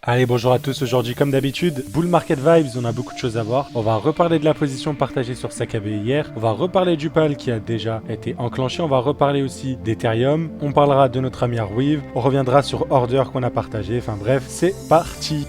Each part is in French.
Allez, bonjour à tous. Aujourd'hui, comme d'habitude, Bull Market Vibes, on a beaucoup de choses à voir. On va reparler de la position partagée sur Sakabe hier. On va reparler du PAL qui a déjà été enclenché. On va reparler aussi d'Ethereum. On parlera de notre ami Arweave. On reviendra sur Order qu'on a partagé. Enfin bref, c'est parti.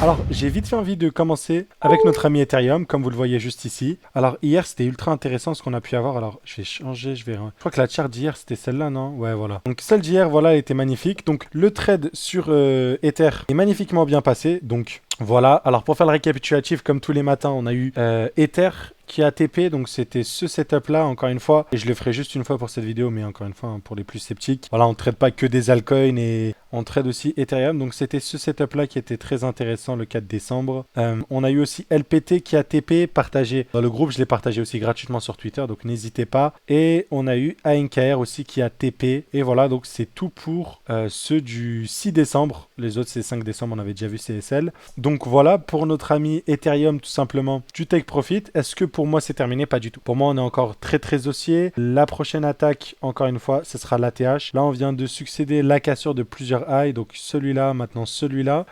Alors, j'ai vite fait envie de commencer avec notre ami Ethereum, comme vous le voyez juste ici. Alors, hier, c'était ultra intéressant ce qu'on a pu avoir. Alors, je vais changer, je crois que la charte d'hier, c'était celle-là, non? Ouais, voilà. Donc, celle d'hier, voilà, elle était magnifique. Donc, le trade sur Ether est magnifiquement bien passé. Donc, voilà. Alors, pour faire le récapitulatif, comme tous les matins, on a eu Ether qui a TP, donc c'était ce setup là encore une fois, et je le ferai juste une fois pour cette vidéo, mais encore une fois hein, pour les plus sceptiques, voilà, on trade pas que des altcoins et on trade aussi Ethereum, donc c'était ce setup là qui était très intéressant le 4 décembre. On a eu aussi LPT qui a TP, partagé dans le groupe, je l'ai partagé aussi gratuitement sur Twitter, donc n'hésitez pas, et on a eu ANKR aussi qui a TP, et voilà, donc c'est tout pour ceux du 6 décembre, les autres c'est 5 décembre, on avait déjà vu CSL, donc voilà pour notre ami Ethereum tout simplement du take profit. Est-ce que pour moi c'est terminé? Pas du tout. Pour moi on est encore très haussier. La prochaine attaque, encore une fois, ce sera l'ATH. Là on vient de succéder la cassure de plusieurs highs, donc celui-là, maintenant celui-là.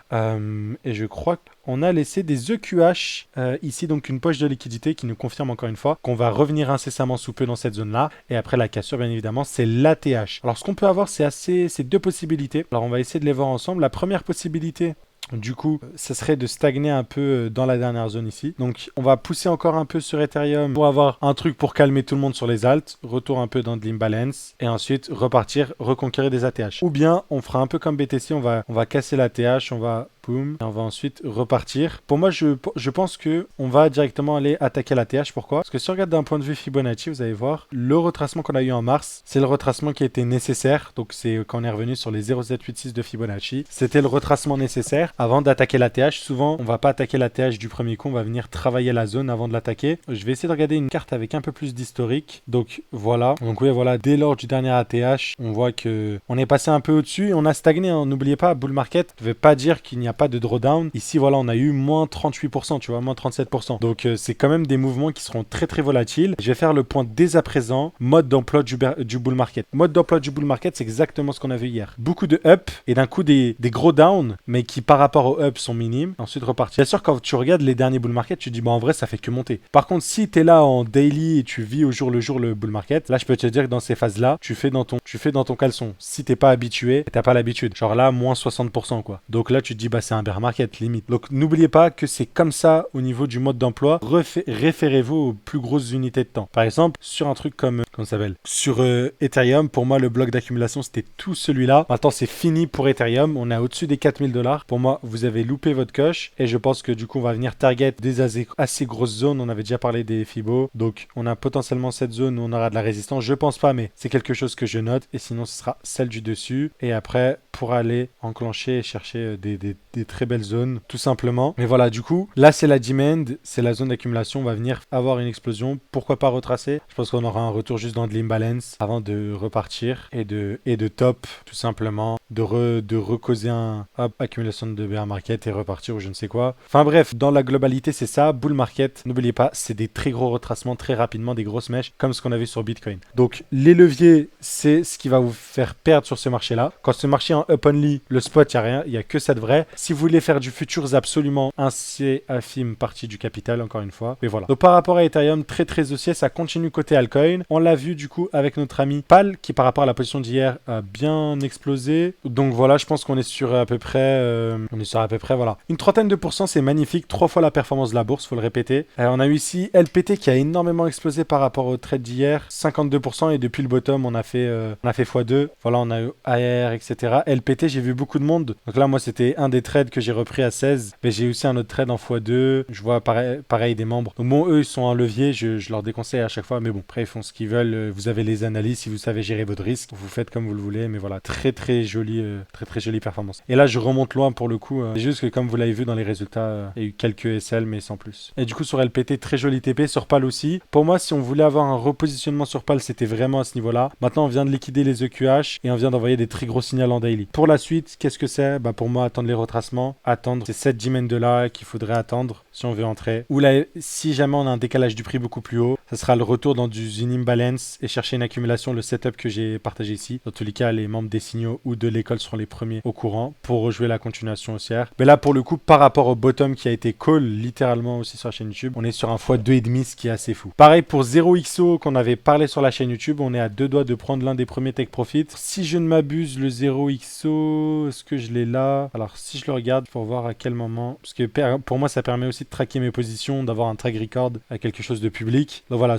Et je crois qu'on a laissé des EQH ici, donc une poche de liquidité qui nous confirme encore une fois qu'on va revenir incessamment sous peu dans cette zone-là. Et après la cassure, bien évidemment, c'est l'ATH. Alors ce qu'on peut avoir, c'est deux possibilités. Alors on va essayer de les voir ensemble. La première possibilité, du coup, ça serait de stagner un peu dans la dernière zone ici. Donc, on va pousser encore un peu sur Ethereum pour avoir un truc pour calmer tout le monde sur les alts. Retour un peu dans de l'imbalance. Et ensuite, repartir, reconquérir des ATH. Ou bien, on fera un peu comme BTC. On va casser l'ATH. On va... Boum. Et on va ensuite repartir. Pour moi, je pense que on va directement aller attaquer la TH. Pourquoi? Parce que si on regarde d'un point de vue Fibonacci, vous allez voir, le retracement qu'on a eu en mars, c'est le retracement qui était nécessaire. Donc c'est quand on est revenu sur les 0,786 de Fibonacci. C'était le retracement nécessaire avant d'attaquer la TH. Souvent, on va pas attaquer la TH du premier coup. On va venir travailler la zone avant de l'attaquer. Je vais essayer de regarder une carte avec un peu plus d'historique. Donc voilà. Donc oui, voilà. Dès lors du dernier ATH, on voit que on est passé un peu au-dessus et on a stagné. Hein. N'oubliez pas, bull market ne veut pas dire qu'il n'y a pas de drawdown. Ici, voilà, on a eu moins 38%, tu vois, moins 37%. Donc, c'est quand même des mouvements qui seront très volatiles. Je vais faire le point dès à présent. Mode d'emploi du bull market. Mode d'emploi du bull market, c'est exactement ce qu'on a vu hier. Beaucoup de up et d'un coup des gros down, mais qui par rapport au up sont minimes. Ensuite, repartir. Bien sûr, quand tu regardes les derniers bull market, tu te dis, bon, en vrai, ça fait que monter. Par contre, si tu es là en daily et tu vis au jour le jour le bull market, là, je peux te dire que dans ces phases-là, tu fais dans ton caleçon. Si t'es pas habitué, t'as pas l'habitude. Genre là, moins 60%, quoi. Donc là, tu te dis, bah, c'est un bear market limite. Donc n'oubliez pas que c'est comme ça au niveau du mode d'emploi. Référez-vous aux plus grosses unités de temps. Par exemple, sur un truc comme, comment ça s'appelle? Sur Ethereum, pour moi, le bloc d'accumulation, c'était tout celui-là. Maintenant, c'est fini pour Ethereum. On est au-dessus des 4000$. Pour moi, vous avez loupé votre coche. Et je pense que du coup, on va venir target des assez grosses zones. On avait déjà parlé des Fibo. Donc, on a potentiellement cette zone où on aura de la résistance. Je pense pas, mais c'est quelque chose que je note. Et sinon, ce sera celle du dessus. Et après, pour aller enclencher et chercher des très belles zones, tout simplement. Mais voilà, du coup, là, c'est la demand, c'est la zone d'accumulation. On va venir avoir une explosion. Pourquoi pas retracer? Je pense qu'on aura un retour juste dans de l'imbalance avant de repartir et de top, tout simplement, de recauser un accumulation de bear market et repartir ou je ne sais quoi. Enfin bref, dans la globalité, c'est ça. Bull market, n'oubliez pas, c'est des très gros retracements très rapidement, des grosses mèches, comme ce qu'on a vu sur Bitcoin. Donc, les leviers, c'est ce qui va vous faire perdre sur ce marché-là. Quand ce marché est en up only, le spot, il n'y a rien, il n'y a que ça de vrai. Si vous voulez faire du futures, absolument un infime partie du capital, encore une fois. Mais voilà. Donc par rapport à Ethereum, très haussier, ça continue côté altcoin. On l'a vu du coup avec notre ami PAL, qui par rapport à la position d'hier a bien explosé. Donc voilà, je pense qu'on est sur à peu près, voilà. Une trentaine de pourcents, c'est magnifique. 3 fois la performance de la bourse, faut le répéter. On a eu ici LPT qui a énormément explosé par rapport au trade d'hier. 52% et depuis le bottom, on a fait x2. Voilà, on a eu AR, etc. LPT, j'ai vu beaucoup de monde. Donc là, moi, c'était un des trades que j'ai repris à 16. Mais j'ai aussi un autre trade en x2. Je vois pareil des membres. Donc bon, eux, ils sont en levier. Je leur déconseille à chaque fois. Mais bon, après, ils font ce qu'ils veulent. Vous avez les analyses. Si vous savez gérer votre risque, vous faites comme vous le voulez. Mais voilà, très jolie performance. Et là, je remonte loin pour le coup. C'est juste que comme vous l'avez vu dans les résultats, il y a eu quelques SL, mais sans plus. Et du coup, sur LPT, très joli TP. Sur PAL aussi. Pour moi, si on voulait avoir un repositionnement sur PAL, c'était vraiment à ce niveau-là. Maintenant, on vient de liquider les EQH et on vient d'envoyer des très gros signaux en daily. Pour la suite, qu'est-ce que c'est? Bah, pour moi, attendre les retracements. Attendre, c'est cette dizaine de là qu'il faudrait attendre si on veut entrer. Ou là, si jamais on a un décalage du prix beaucoup plus haut, ça sera le retour dans une imbalance et chercher une accumulation, le setup que j'ai partagé ici. Dans tous les cas, les membres des signaux ou de l'école seront les premiers au courant pour rejouer la continuation haussière. Mais là, pour le coup, par rapport au bottom qui a été call littéralement aussi sur la chaîne YouTube, on est sur un x2,5, ce qui est assez fou. Pareil pour 0XO qu'on avait parlé sur la chaîne YouTube, on est à 2 doigts de prendre l'un des premiers take profit. Si je ne m'abuse, le 0XO, est-ce que je l'ai là? Alors, si je le regarde pour voir à quel moment, parce que pour moi, ça permet aussi de traquer mes positions, d'avoir un track record à quelque chose de public. Donc voilà,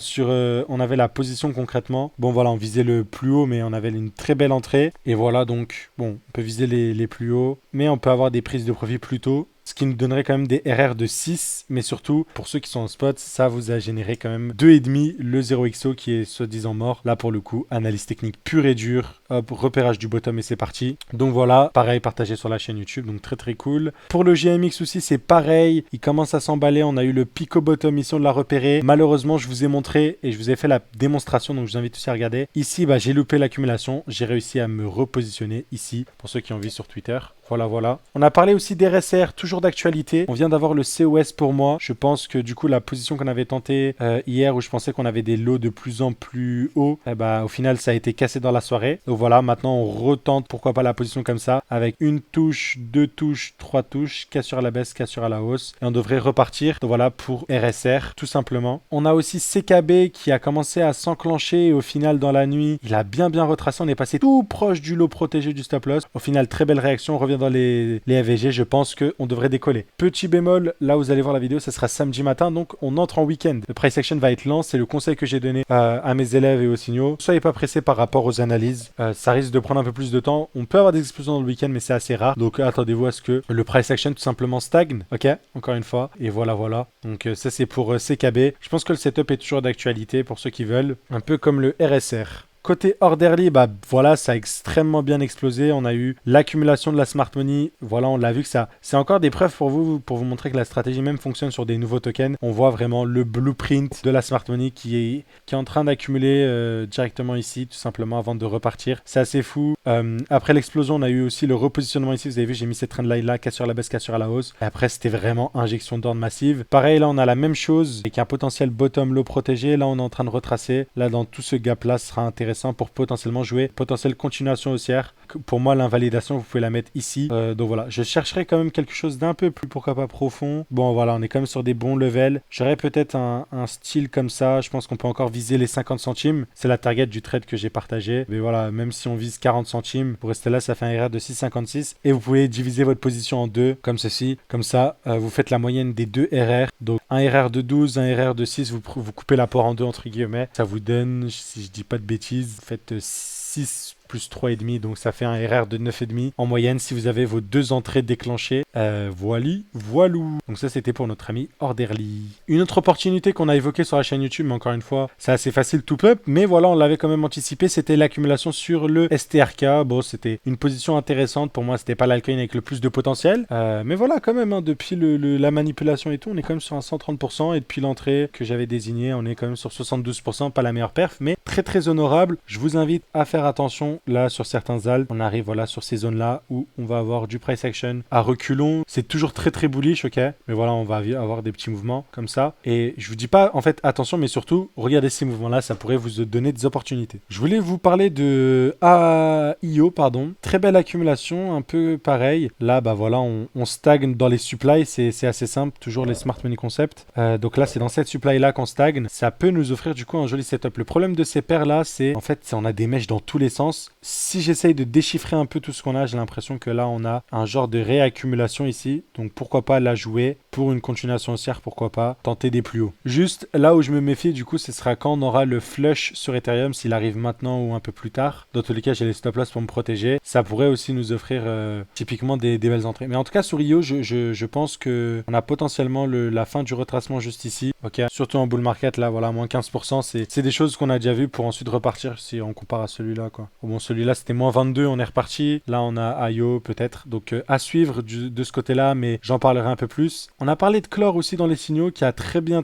on avait la position concrètement. Bon voilà, on visait le plus haut, mais on avait une très belle entrée. Et voilà, donc bon, on peut viser les plus hauts, mais on peut avoir des prises de profit plus tôt. Ce qui nous donnerait quand même des RR de 6, mais surtout, pour ceux qui sont en spot, ça vous a généré quand même 2,5, le 0XO qui est soi-disant mort. Là, pour le coup, analyse technique pure et dure. Hop, repérage du bottom et c'est parti. Donc voilà, pareil, partagé sur la chaîne YouTube, donc très très cool. Pour le GMX aussi, c'est pareil. Il commence à s'emballer. On a eu le pico bottom ici, on l'a repéré. Malheureusement, je vous ai montré et je vous ai fait la démonstration, donc je vous invite aussi à regarder. Ici, bah, j'ai loupé l'accumulation. J'ai réussi à me repositionner ici, pour ceux qui ont vu sur Twitter. Voilà, voilà. On a parlé aussi d'RSR, toujours d'actualité. On vient d'avoir le COS pour moi. Je pense que du coup, la position qu'on avait tentée hier, où je pensais qu'on avait des lots de plus en plus hauts, eh ben, au final, ça a été cassé dans la soirée. Donc voilà, maintenant, on retente, pourquoi pas, la position comme ça, avec une touche, 2 touches, 3 touches, cassure à la baisse, cassure à la hausse. Et on devrait repartir. Donc voilà, pour RSR, tout simplement. On a aussi CKB qui a commencé à s'enclencher et au final, dans la nuit, il a bien retracé. On est passé tout proche du lot protégé du stop loss. Au final, très belle réaction. On revient dans les FVG, je pense qu'on devrait décoller. Petit bémol, là vous allez voir la vidéo, ça sera samedi matin, donc on entre en week-end. Le price action va être lent, c'est le conseil que j'ai donné à mes élèves et aux signaux. Soyez pas pressés par rapport aux analyses, ça risque de prendre un peu plus de temps. On peut avoir des explosions dans le week-end, mais c'est assez rare. Donc attendez-vous à ce que le price action tout simplement stagne, ok? Encore une fois, et voilà. Donc ça c'est pour CKB. Je pense que le setup est toujours d'actualité pour ceux qui veulent, un peu comme le RSR. Côté orderly, bah voilà, ça a extrêmement bien explosé. On a eu l'accumulation de la smart money. Voilà, on l'a vu que ça. C'est encore des preuves pour vous montrer que la stratégie même fonctionne sur des nouveaux tokens. On voit vraiment le blueprint de la smart money qui est en train d'accumuler directement ici, tout simplement avant de repartir. C'est assez fou. Après l'explosion, on a eu aussi le repositionnement ici. Vous avez vu, j'ai mis cette trendline là, cassure à la baisse, cassure à la hausse. Et après, c'était vraiment injection d'ordre massive. Pareil, là, on a la même chose avec un potentiel bottom low protégé. Là, on est en train de retracer. Là, dans tout ce gap là, ce sera intéressant pour potentiellement jouer potentielle continuation haussière. Pour moi, l'invalidation, vous pouvez la mettre ici. Donc voilà, je chercherai quand même quelque chose d'un peu plus, pourquoi pas profond. Bon, voilà, on est quand même sur des bons levels. J'aurais peut-être un style comme ça. Je pense qu'on peut encore viser les 50 centimes. C'est la target du trade que j'ai partagé. Mais voilà, même si on vise 40 centimes, pour rester là, ça fait un RR de 6,56. Et vous pouvez diviser votre position en deux, comme ceci. Comme ça, vous faites la moyenne des deux RR. Donc, un RR de 12, un RR de 6, vous coupez l'apport en deux, entre guillemets. Ça vous donne, si je dis pas de bêtises, vous faites 6 plus 3,5, donc ça fait un RR de 9,5 en moyenne si vous avez vos deux entrées déclenchées. Voilou. Donc ça, c'était pour notre ami Orderly. Une autre opportunité qu'on a évoquée sur la chaîne YouTube, mais encore une fois, c'est assez facile tout up, mais voilà, on l'avait quand même anticipé, c'était l'accumulation sur le STRK. Bon, c'était une position intéressante. Pour moi, c'était pas l'alcoin avec le plus de potentiel. Mais voilà, quand même, hein, depuis la manipulation et tout, on est quand même sur un 130%, et depuis l'entrée que j'avais désignée, on est quand même sur 72%, pas la meilleure perf, mais très très honorable. Je vous invite à faire attention. Là, sur certains alts, on arrive voilà sur ces zones-là où on va avoir du price action à reculons. C'est toujours très très bullish, ok? Mais voilà, on va avoir des petits mouvements comme ça. Et je vous dis pas, en fait, attention, mais surtout, regardez ces mouvements-là, ça pourrait vous donner des opportunités. Je voulais vous parler de AIO, pardon. Très belle accumulation, un peu pareil. Là, bah voilà, on stagne dans les supplies, c'est assez simple, toujours les smart money concept. Donc là, c'est dans cette supply-là qu'on stagne. Ça peut nous offrir du coup un joli setup. Le problème de ces paires-là, c'est en fait, on a des mèches dans tous les sens. Si j'essaye de déchiffrer un peu tout ce qu'on a, j'ai l'impression que là, on a un genre de réaccumulation ici. Donc, pourquoi pas la jouer pour une continuation haussière, pourquoi pas tenter des plus hauts. Juste, là où je me méfie, du coup, ce sera quand on aura le flush sur Ethereum, s'il arrive maintenant ou un peu plus tard. Dans tous les cas, j'ai les stop loss pour me protéger. Ça pourrait aussi nous offrir typiquement des belles entrées. Mais en tout cas, sur IO, je pense qu'on a potentiellement la fin du retracement juste ici. Ok, surtout en bull market, là, voilà, moins 15%. C'est des choses qu'on a déjà vues pour ensuite repartir si on compare à celui-là, quoi. Bon, celui-là, c'était moins 22, on est reparti. Là, on a IO, peut-être. Donc, à suivre de ce côté-là, mais j'en parlerai un peu plus. On a parlé de Clore aussi dans les signaux, qui a très bien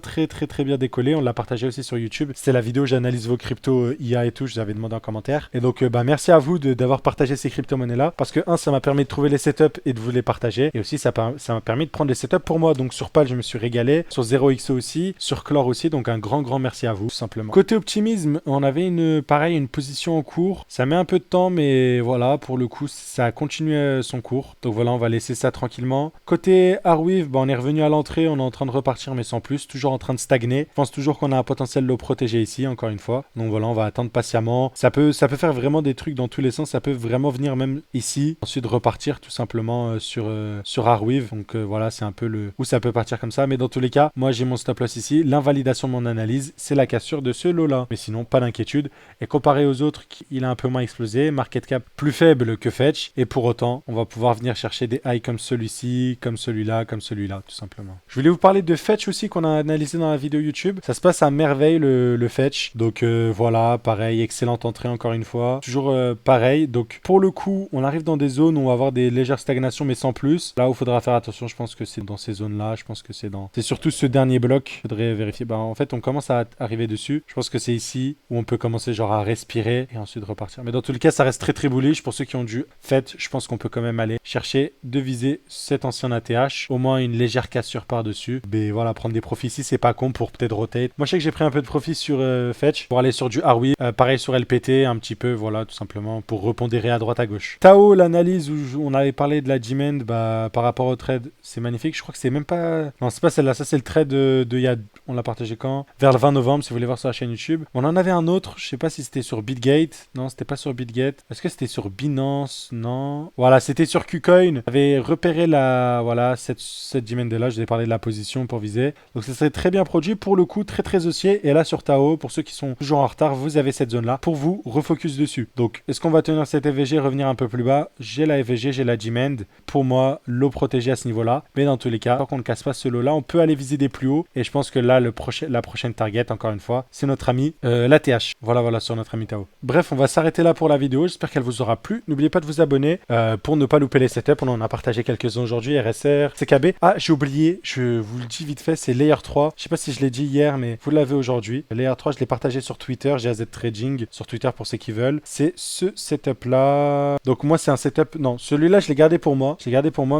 décollé. On l'a partagé aussi sur YouTube. C'est la vidéo, j'analyse vos cryptos IA et tout. Je vous avais demandé en commentaire. Et donc, merci à vous d'avoir partagé ces crypto-monnaies-là. Parce que, ça m'a permis de trouver les setups et de vous les partager. Et aussi, ça m'a permis de prendre les setups pour moi. Donc, sur PAL, je me suis régalé. Sur 0XO aussi. Sur Clore aussi. Donc, un grand merci à vous, tout simplement. Côté optimisme, on avait une position en cours. Ça met un peu peu de temps, mais voilà, pour le coup, ça a continué son cours. Donc voilà, on va laisser ça tranquillement. Côté Arweave, on est revenu à l'entrée, on est en train de repartir, mais sans plus, toujours en train de stagner. Je pense toujours qu'on a un potentiel low protégé ici, encore une fois. Donc voilà, on va attendre patiemment. Ça peut faire vraiment des trucs dans tous les sens, ça peut vraiment venir même ici. Ensuite repartir tout simplement sur Arweave. Donc voilà, c'est un peu où ça peut partir comme ça. Mais dans tous les cas, moi j'ai mon stop loss ici. L'invalidation de mon analyse, c'est la cassure de ce lot-là. Mais sinon, pas d'inquiétude. Et comparé aux autres, il a un peu moins explosé. Market cap plus faible que Fetch. Et pour autant, on va pouvoir venir chercher des highs comme celui-ci, comme celui-là, tout simplement. Je voulais vous parler de Fetch aussi qu'on a analysé dans la vidéo YouTube. Ça se passe à merveille le Fetch. Donc voilà, pareil, excellente entrée encore une fois. Toujours pareil. Donc pour le coup, on arrive dans des zones où on va avoir des légères stagnations, mais sans plus. Là où il faudra faire attention, je pense que c'est dans ces zones-là. Je pense que c'est surtout ce dernier bloc. Il faudrait vérifier. En fait, on commence à arriver dessus. Je pense que c'est ici où on peut commencer genre à respirer et ensuite repartir. Mais dans tous les cas, ça reste très très bullish. Pour ceux qui ont du Fetch, je pense qu'on peut quand même aller chercher de viser cet ancien ATH. Au moins une légère cassure par-dessus. Mais voilà, prendre des profits ici, c'est pas con pour peut-être rotate. Moi, je sais que j'ai pris un peu de profit sur Fetch pour aller sur du Arweave. Pareil sur LPT, un petit peu, voilà, tout simplement pour repondérer à droite à gauche. Tao, l'analyse où on avait parlé de la demand par rapport au trade, c'est magnifique. Je crois que c'est même pas... Non, c'est pas celle-là. Ça, c'est le trade on l'a partagé quand? Vers le 20 novembre, si vous voulez voir sur la chaîne YouTube. On en avait un autre. Je sais pas si c'était sur BitGate. Non, c'était pas sur BitGate. Est-ce que c'était sur Binance? Non. Voilà, c'était sur KuCoin. J'avais repéré cette demand-là. Je vous ai parlé de la position pour viser. Donc, ça serait très bien produit. Pour le coup, très très haussier. Et là, sur Tao, pour ceux qui sont toujours en retard, vous avez cette zone-là. Pour vous, refocus dessus. Donc, est-ce qu'on va tenir cette FVG, revenir un peu plus bas? J'ai la FVG, j'ai la demand. Pour moi, l'eau protégée à ce niveau-là. Mais dans tous les cas, tant qu'on ne casse pas ce lot-là, on peut aller viser des plus hauts. Et je pense que là, la prochaine target, encore une fois, c'est notre ami l'ATH. Voilà, sur notre ami Tao. Bref, on va s'arrêter là pour la vidéo. J'espère qu'elle vous aura plu. N'oubliez pas de vous abonner pour ne pas louper les setups. On en a partagé quelques-uns aujourd'hui. RSR, CKB. Ah, j'ai oublié. Je vous le dis vite fait, c'est Layer 3. Je sais pas si je l'ai dit hier, mais vous l'avez aujourd'hui. Layer 3, je l'ai partagé sur Twitter. J'ai AZ Trading sur Twitter pour ceux qui veulent. C'est ce setup-là. Donc moi, c'est un setup... Non, celui-là, je l'ai gardé pour moi.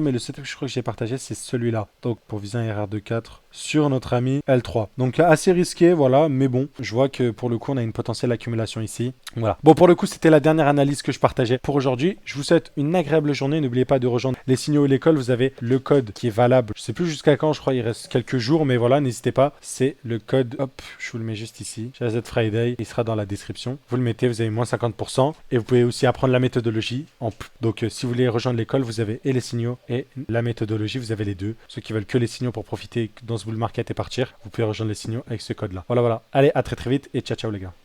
Mais le setup que je crois que j'ai partagé, c'est celui-là. Donc pour viser un RR24 sur notre ami L3. Donc assez risqué, voilà, mais bon, je vois que pour le coup, on a une potentielle accumulation ici. Voilà. Bon, pour le coup, c'était la dernière analyse que je partageais pour aujourd'hui. Je vous souhaite une agréable journée. N'oubliez pas de rejoindre les signaux et l'école. Vous avez le code qui est valable. Je sais plus jusqu'à quand, je crois, il reste quelques jours, mais voilà, n'hésitez pas. C'est le code, hop, je vous le mets juste ici. Jazz Friday, il sera dans la description. Vous le mettez, vous avez moins 50%. Et vous pouvez aussi apprendre la méthodologie. Donc, si vous voulez rejoindre l'école, vous avez et les signaux et la méthodologie. Vous avez les deux. Ceux qui veulent que les signaux pour profiter dans ce bull market et partir, vous pouvez rejoindre les signaux avec ce code-là. Voilà. Allez, à très très vite et ciao les gars.